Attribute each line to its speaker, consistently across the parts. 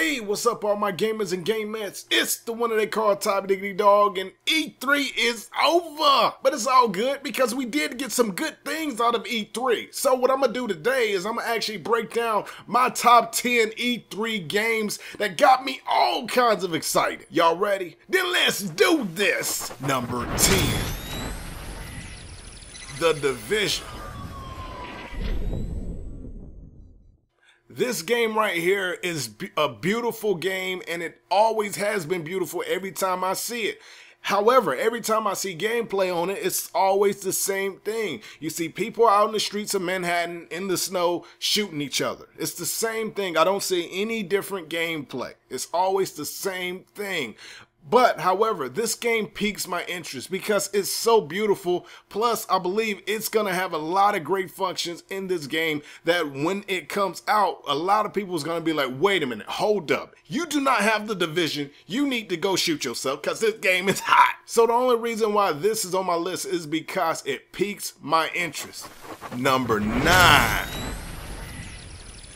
Speaker 1: Hey, what's up all my gamers and gamettes? It's the one that they call Top Diggity Dog, and E3 is over. But it's all good because we did get some good things out of E3. So what I'm going to do today is I'm going to actually break down my top 10 E3 games that got me all kinds of excited. Y'all ready? Then let's do this. Number 10. The Division. This game right here is a beautiful game, and it always has been beautiful every time I see it. However, every time I see gameplay on it, it's always the same thing. You see people out in the streets of Manhattan in the snow shooting each other. It's the same thing. I don't see any different gameplay. It's always the same thing. But, however, this game piques my interest because it's so beautiful. Plus, I believe it's going to have a lot of great functions in this game that when it comes out, a lot of people is going to be like, wait a minute, hold up. You do not have the Division. You need to go shoot yourself because this game is hot. So the only reason why this is on my list is because it piques my interest. Number 9.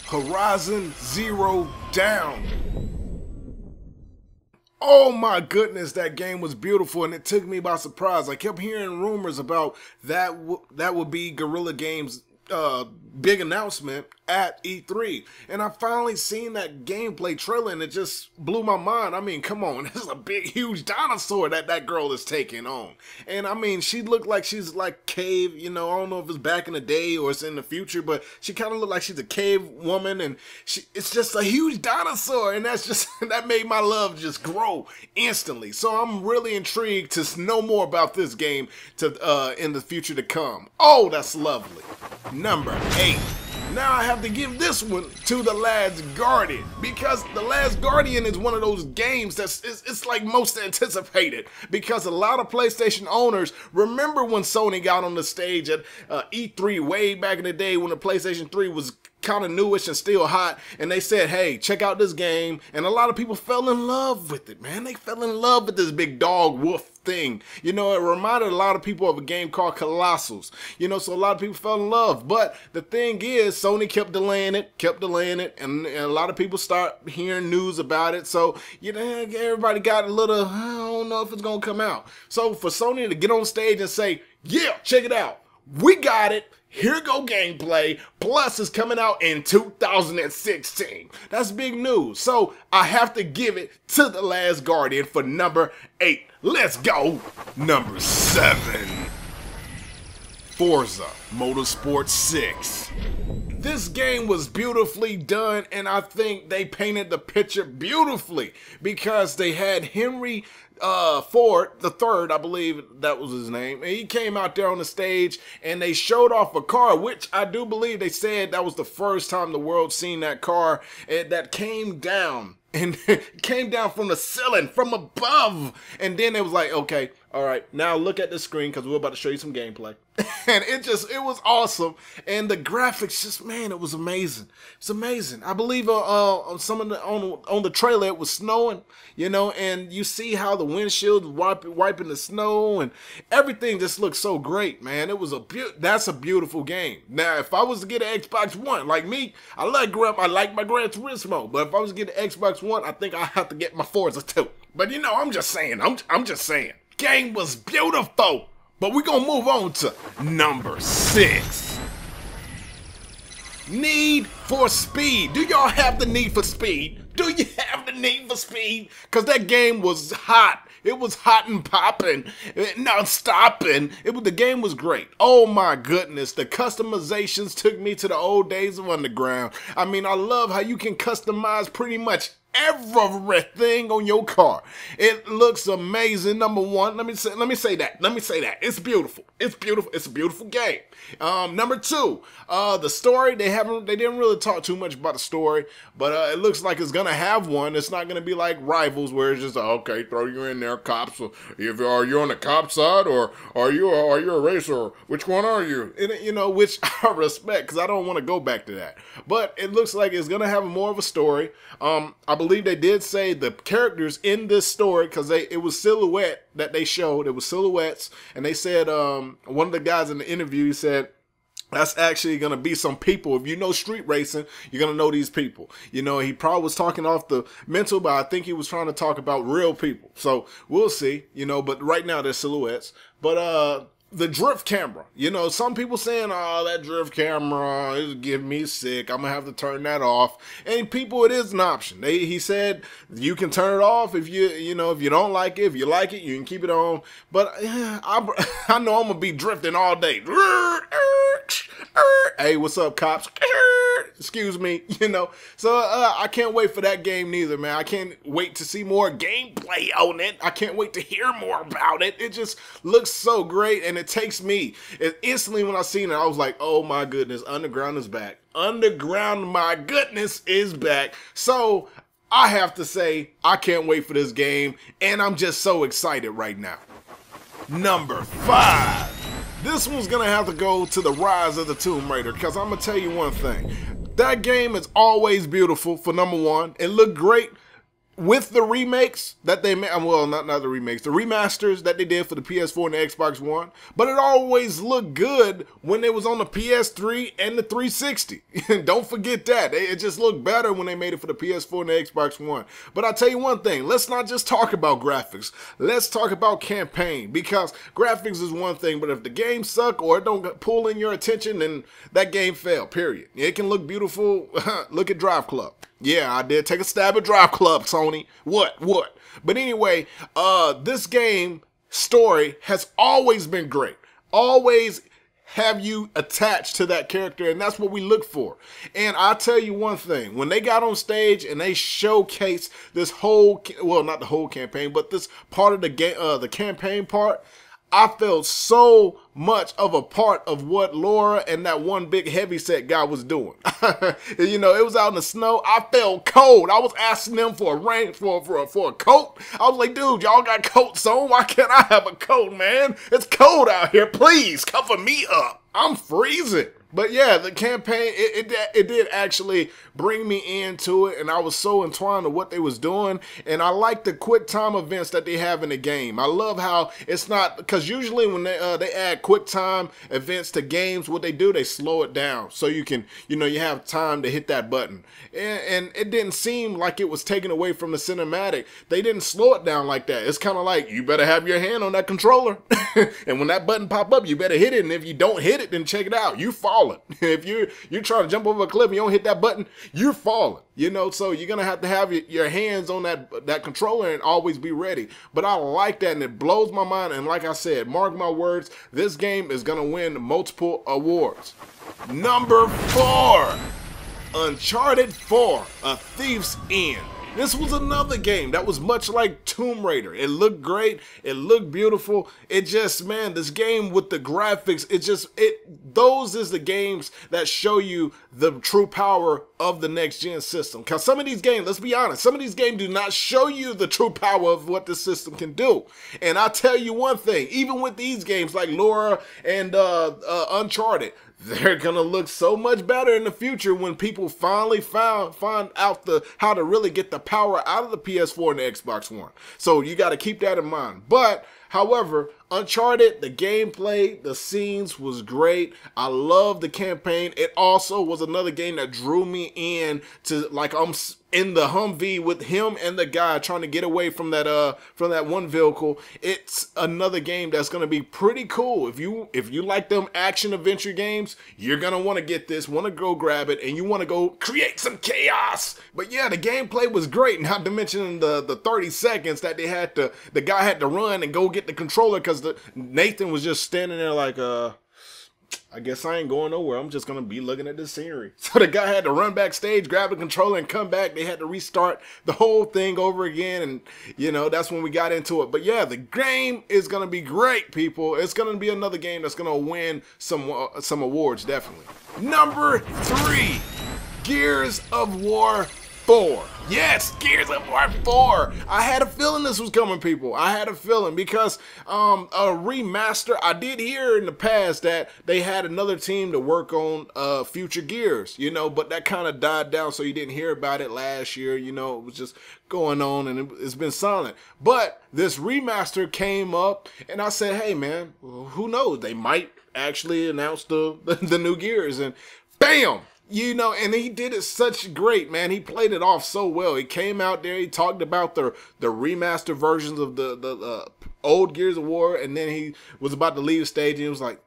Speaker 1: Horizon Zero Dawn. Oh my goodness, that game was beautiful and it took me by surprise. I kept hearing rumors about that would be Guerrilla Games' big announcement at E3, and I finally seen that gameplay trailer and it just blew my mind. I mean, come on, this is a big huge dinosaur that girl is taking on, and I mean, she looked like she's like cave, you know, I don't know if it's back in the day or it's in the future, but she kind of looked like she's a cave woman, and it's just a huge dinosaur, and that's just that made my love just grow instantly. So I'm really intrigued to know more about this game to in the future to come. Oh, that's lovely. Number 8. Now I have to give this one to The Last Guardian, because The Last Guardian is one of those games it's like most anticipated, because a lot of PlayStation owners remember when Sony got on the stage at E3 way back in the day when the PlayStation 3 was kind of newish and still hot, and they said, hey, check out this game, and a lot of people fell in love with it, man. They fell in love with this big dog wolf thing. You know, it reminded a lot of people of a game called Colossals, you know, so a lot of people fell in love. But the thing is, Sony kept delaying it, and a lot of people start hearing news about it, so, you know, everybody got a little, I don't know if it's gonna come out. So for Sony to get on stage and say, yeah, check it out, we got it, here go gameplay, plus it's coming out in 2016. That's big news. So I have to give it to The Last Guardian for number 8. Let's go. Number 7. Forza Motorsport 6. This game was beautifully done, and I think they painted the picture beautifully because they had Henry Ford the third, I believe that was his name, and he came out there on the stage and they showed off a car, which I do believe they said that was the first time the world seen that car, and that came down and came down from the ceiling, from above, and then it was like, okay, all right, now look at the screen because we're about to show you some gameplay. And it was awesome, and the graphics just, man, it was amazing. It's amazing. I believe on some of on the trailer it was snowing, you know, and you see how the windshield wiping the snow, and everything just looks so great, man. It was that's a beautiful game. Now, if I was to get an Xbox One, like me, I like my Gran Turismo, but if I was to get an Xbox One, I think I have to get my Forza too. But you know, I'm just saying. I'm just saying. Game was beautiful. But we're going to move on to number 6. Need for Speed. Do y'all have the Need for Speed? Do you have the Need for Speed? Because that game was hot. It was hot and popping, not stopping. The game was great. Oh my goodness. The customizations took me to the old days of Underground. I mean, I love how you can customize pretty much everything on your car. It looks amazing. Number 1, let me say that. It's beautiful. It's beautiful. It's a beautiful game. Number 2, the story, they didn't really talk too much about the story, but it looks like it's gonna have one. It's not gonna be like Rivals where it's just okay, throw you in there, cops. Are you on the cop side or are you a racer? Which one are you? And, you know, which I respect because I don't want to go back to that. But it looks like it's gonna have more of a story. I believe they did say the characters in this story, because it was silhouette that they showed. It was silhouettes, and they said one of the guys in the interview said That's actually going to be some people. If you know street racing, you're going to know these people. You know, he probably was talking off the mental, but I think he was trying to talk about real people. So we'll see, you know, but right now they're silhouettes. But the drift camera, you know, some people saying, oh, that drift camera is getting me sick. I'm going to have to turn that off. And people, it is an option. He said you can turn it off if you know, if you don't like it. If you like it, you can keep it on. But I know I'm going to be drifting all day. Hey, what's up, cops? Excuse me, you know. So I can't wait for that game neither, man. I can't wait to see more gameplay on it. I can't wait to hear more about it. It just looks so great, and it takes me. Instantly when I seen it, I was like, oh my goodness, Underground is back. Underground, my goodness, is back. So I have to say, I can't wait for this game, and I'm just so excited right now. Number 5. This one's going to have to go to the Rise of the Tomb Raider, because I'm going to tell you one thing. That game is always beautiful, for number one. It looked great with the remakes that they made. Well, not the remakes, the remasters that they did for the PS4 and the Xbox One. But it always looked good when it was on the PS3 and the 360. Don't forget that. It just looked better when they made it for the PS4 and the Xbox One. But I'll tell you one thing. Let's not just talk about graphics. Let's talk about campaign. Because graphics is one thing, but if the game suck or it don't pull in your attention, then that game failed, period. It can look beautiful. Look at Drive Club. Yeah, I did take a stab at Drive Club, Sony. What? But anyway, this game story has always been great. Always have you attached to that character, and that's what we look for. And I'll tell you one thing. When they got on stage and they showcased this whole, well, not the whole campaign, but this part of the game, the campaign part, I felt so much of a part of what Laura and that one big heavyset guy was doing. You know, it was out in the snow. I felt cold. I was asking them for a rain, for a coat. I was like, dude, y'all got coats on? Why can't I have a coat, man? It's cold out here. Please cover me up. I'm freezing. But yeah, the campaign, it did actually bring me into it, and I was so entwined with what they was doing, and I like the quick time events that they have in the game. I love how it's not, because usually when they add quick time events to games, what they do, they slow it down so you can, you know, you have time to hit that button. And it didn't seem like it was taken away from the cinematic. They didn't slow it down like that. It's kind of like, you better have your hand on that controller, and when that button pop up, you better hit it, and if you don't hit it, then check it out. You falling. If you're trying to jump over a cliff and you don't hit that button, you're falling. You know, so you're gonna have to have your hands on that controller and always be ready. But I like that, and it blows my mind. And like I said, mark my words, this game is gonna win multiple awards. Number 4, Uncharted 4: A Thief's End. This was another game that was much like Tomb Raider. It looked great. It looked beautiful. It just, man, this game with the graphics, those is the games that show you the true power of the next gen system. Because some of these games, let's be honest, some of these games do not show you the true power of what this system can do. And I tell you one thing, even with these games like Laura and Uncharted, they're gonna look so much better in the future when people finally find out how to really get the power out of the PS4 and the Xbox One. So you got to keep that in mind. But however, Uncharted, the gameplay, the scenes was great. I love the campaign. It also was another game that drew me in to, like, I'm in the Humvee with him and the guy trying to get away from that one vehicle. It's another game that's gonna be pretty cool. If you like them action adventure games, you're gonna want to get this, want to go grab it, and you want to go create some chaos. But yeah, the gameplay was great. Not to mention the 30 seconds that the guy had to run and go get the controller, because Nathan was just standing there like, I guess I ain't going nowhere. I'm just going to be looking at the scenery. So the guy had to run backstage, grab the controller, and come back. They had to restart the whole thing over again. And, you know, that's when we got into it. But yeah, the game is going to be great, people. It's going to be another game that's going to win some awards, definitely. Number 3, Gears of War 4. Yes, Gears of War 4. I had a feeling this was coming, people. I had a feeling because a remaster. I did hear in the past that they had another team to work on future Gears, you know, but that kind of died down, so you didn't hear about it last year. You know, it was just going on and it's been silent. But this remaster came up, and I said, hey man, who knows? They might actually announce the new Gears, and bam. You know, and he did it such great, man. He played it off so well. He came out there, he talked about the remaster versions of the old Gears of War, and then he was about to leave the stage, and he was like,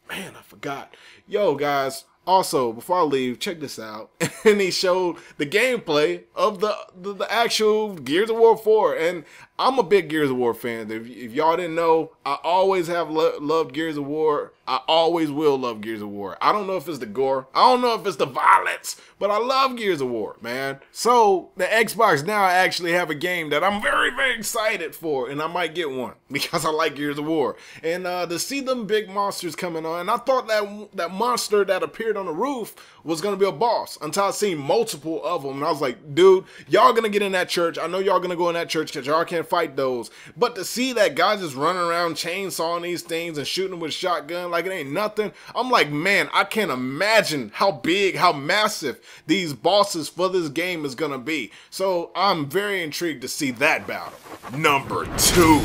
Speaker 1: man, I forgot. Yo, guys, also, before I leave, check this out. And he showed the gameplay of the actual Gears of War 4, and I'm a big Gears of War fan. If y'all didn't know, I always have loved Gears of War. I always will love Gears of War. I don't know if it's the gore. I don't know if it's the violence, but I love Gears of War, man. So the Xbox now actually have a game that I'm very, very excited for, and I might get one because I like Gears of War. And to see them big monsters coming on, and I thought that monster that appeared on the roof was going to be a boss until I seen multiple of them. And I was like, dude, y'all going to get in that church. I know y'all going to go in that church because y'all can't fight those. But to see that guy just running around chainsawing these things and shooting them with a shotgun like it ain't nothing, I'm like, man, I can't imagine how big, how massive these bosses for this game is going to be. So I'm very intrigued to see that battle. Number 2.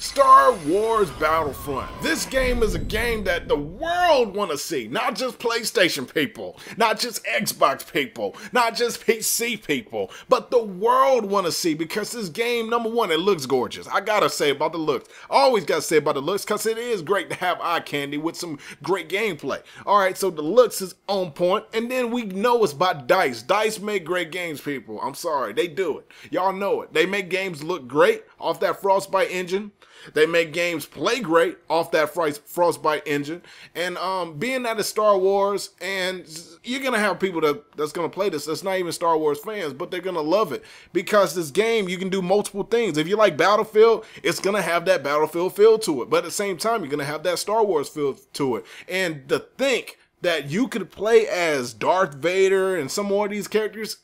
Speaker 1: Star Wars Battlefront. This game is a game that the world want to see. Not just PlayStation people, not just Xbox people, not just PC people, but the world want to see, because this game, number one, it looks gorgeous. I gotta say about the looks. I always gotta say about the looks, because it is great to have eye candy with some great gameplay. Alright, so the looks is on point, and then we know it's by DICE. DICE make great games, people. I'm sorry, they do it. Y'all know it. They make games look great off that Frostbite engine. They make games play great off that Frostbite engine. And being that it's Star Wars, and you're going to have people that's going to play this that's not even Star Wars fans, but they're going to love it. Because this game, you can do multiple things. If you like Battlefield, it's going to have that Battlefield feel to it. But at the same time, you're going to have that Star Wars feel to it. And to think that you could play as Darth Vader and some more of these characters,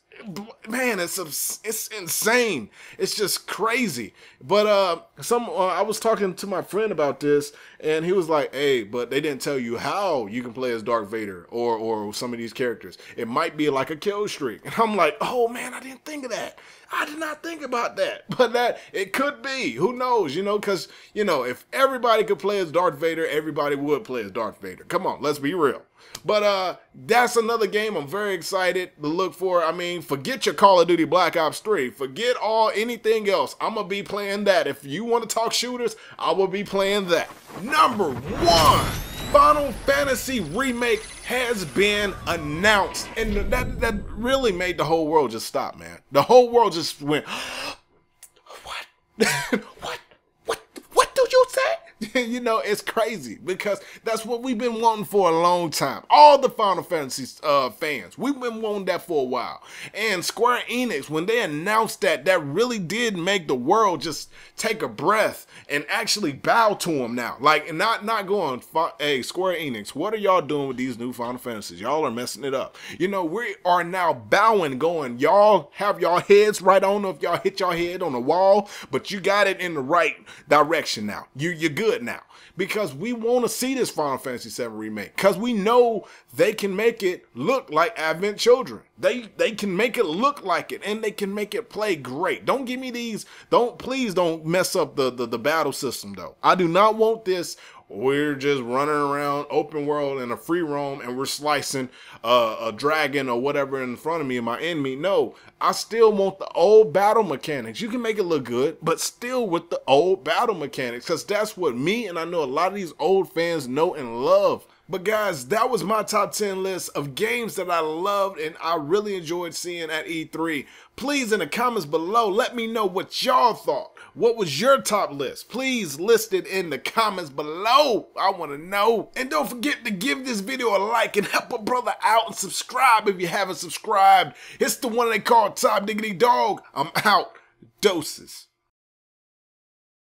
Speaker 1: man, it's insane. It's just crazy. But I was talking to my friend about this, and he was like, hey, but they didn't tell you how you can play as Darth Vader or some of these characters. It might be like a kill streak. And I'm like, oh man, I didn't think of that. I did not think about that. But that it could be. Who knows, you know, because, you know, if everybody could play as Darth Vader, everybody would play as Darth Vader. Come on, let's be real. But that's another game I'm very excited to look for. I mean, forget your Call of Duty Black Ops 3. Forget anything else. I'm going to be playing that. If you want to talk shooters, I will be playing that. Number 1, Final Fantasy Remake has been announced. And that really made the whole world just stop, man. The whole world just went, what? What do you say? You know, it's crazy because that's what we've been wanting for a long time. All the Final Fantasy fans, we've been wanting that for a while. And Square Enix, when they announced that really did make the world just take a breath and actually bow to them now. Like, not going, hey, Square Enix, what are y'all doing with these new Final Fantasies? Y'all are messing it up. You know, we are now bowing, going, y'all have y'all heads right. I don't know if y'all hit y'all head on the wall, but you got it in the right direction now. You're good now, because we want to see this Final Fantasy VII Remake, because we know they can make it look like Advent Children. They can make it look like it, and they can make it play great. Don't give me these, please don't mess up the battle system though. I do not want this. We're just running around open world in a free roam and we're slicing a dragon or whatever in front of me and my enemy. No, I still want the old battle mechanics. You can make it look good, but still with the old battle mechanics, because that's what me and I know a lot of these old fans know and love. But guys, that was my top 10 list of games that I loved and I really enjoyed seeing at E3. Please, in the comments below, let me know what y'all thought. What was your top list? Please list it in the comments below. I want to know. And don't forget to give this video a like and help a brother out, and subscribe if you haven't subscribed. It's the one they call Top Diggity Dog. I'm out. Doses.